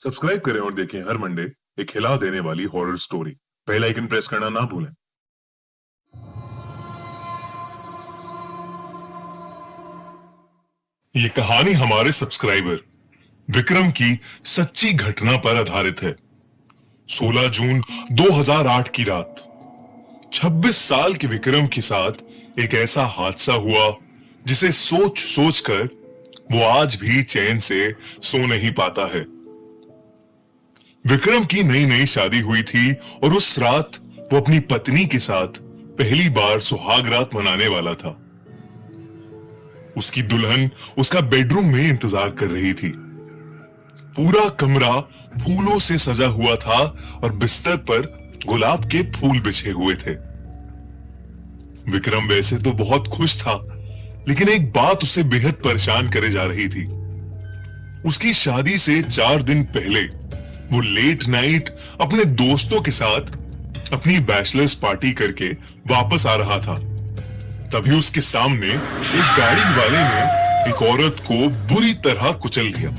Subscribe करें और देखें हर मंडे एक हिला देने वाली horror story. Bell icon press करना ना भूलें। ये कहानी हमारे सब्सक्राइबर विक्रम की सच्ची घटना पर आधारित है। 16 जून 2008 की रात 26 साल के विक्रम के साथ एक ऐसा हादसा हुआ जिसे सोच सोच कर वो आज भी चैन से सो नहीं पाता है। विक्रम की नई नई शादी हुई थी और उस रात वो अपनी पत्नी के साथ पहली बार सुहाग रात मनाने वाला था। उसकी दुल्हन उसका बेडरूम में इंतजार कर रही थी। पूरा कमरा फूलों से सजा हुआ था और बिस्तर पर गुलाब के फूल बिछे हुए थे। विक्रम वैसे तो बहुत खुश था, लेकिन एक बात उसे बेहद परेशान करे जा रही थी। उसकी शादी से 4 दिन पहले वो लेट नाइट अपने दोस्तों के साथ अपनी बैचलर्स पार्टी करके वापस आ रहा था। तभी उसके सामने एक गाड़ी वाले ने एक औरत को बुरी तरह कुचल दिया।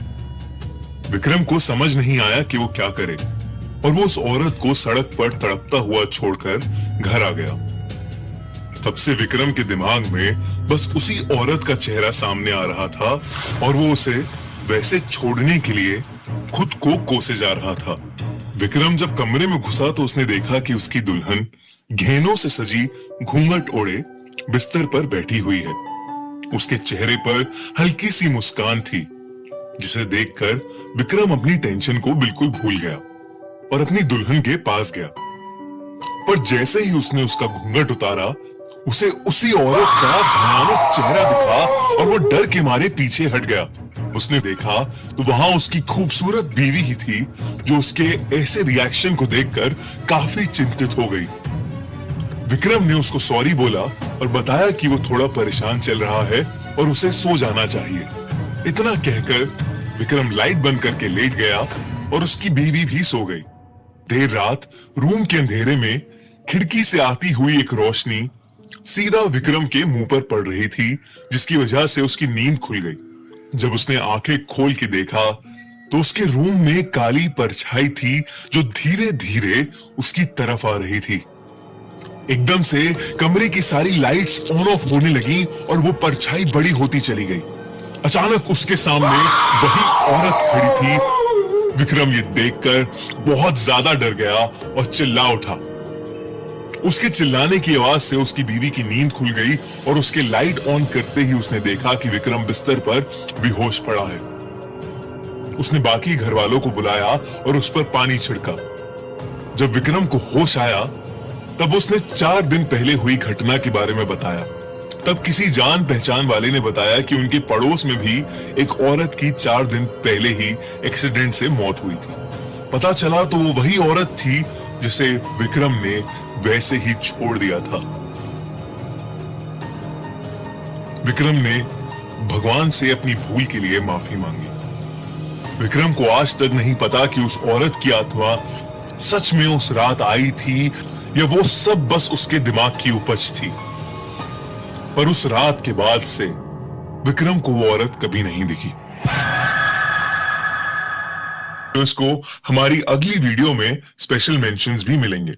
विक्रम को समझ नहीं आया कि वो क्या करे और वो उस औरत को सड़क पर तड़पता हुआ छोड़कर घर आ गया। तब से विक्रम के दिमाग में बस उसी औरत का चेहरा सामने आ रहा था और वो उसे वैसे छोड़ने के लिए खुद को कोसे जा रहा था। विक्रम जब कमरे में घुसा तो उसने देखा कि उसकी दुल्हन गहनों से सजी घूंघट ओढ़े बिस्तर पर बैठी हुई है। उसके चेहरे पर हल्की सी मुस्कान थी, जिसे देखकर विक्रम अपनी टेंशन को बिल्कुल भूल गया और अपनी दुल्हन के पास गया। पर जैसे ही उसने उसका घूंघट उतारा, उसे उसी औरत का भयानक चेहरा दिखा और वो डर के मारे पीछे हट गया। उसने देखा तो वहां उसकी खूबसूरत बीवी ही थी, जो उसके ऐसे रिएक्शन को देखकर काफी चिंतित हो गई। विक्रम ने उसको सॉरी बोला और बताया कि वो थोड़ा परेशान चल रहा है और उसे सो जाना चाहिए। इतना कहकर विक्रम लाइट बंद करके लेट गया और उसकी बीवी भी सो गई। देर रात रूम के अंधेरे में खिड़की से आती हुई एक रोशनी सीधा विक्रम के मुंह पर पड़ रही थी, जिसकी वजह से उसकी नींद खुल गई। जब उसने आंखें खोल के देखा तो उसके रूम में काली परछाई थी, जो धीरे धीरे उसकी तरफ आ रही थी। एकदम से कमरे की सारी लाइट्स ऑन ऑफ होने लगी और वो परछाई बड़ी होती चली गई। अचानक उसके सामने वही औरत खड़ी थी। विक्रम ये देखकर बहुत ज्यादा डर गया और चिल्ला उठा। उसके चिल्लाने की आवाज से उसकी बीवी की नींद खुल गई और उसके लाइट ऑन करते ही उसने देखा कि विक्रम बिस्तर पर बेहोश पड़ा है। उसने बाकी घर वालों को बुलाया और उस पर पानी छिड़का। जब विक्रम को होश आया तब उसने 4 दिन पहले हुई घटना के बारे में बताया। तब किसी जान पहचान वाले ने बताया कि उनके पड़ोस में भी एक औरत की 4 दिन पहले ही एक्सीडेंट से मौत हुई थी। पता चला तो वो वही औरत थी जिसे विक्रम ने वैसे ही छोड़ दिया था। विक्रम ने भगवान से अपनी भूल के लिए माफी मांगी। विक्रम को आज तक नहीं पता कि उस औरत की आत्मा सच में उस रात आई थी या वो सब बस उसके दिमाग की उपज थी। पर उस रात के बाद से विक्रम को वो औरत कभी नहीं दिखी। इसको हमारी अगली वीडियो में स्पेशल मेंशंस भी मिलेंगे।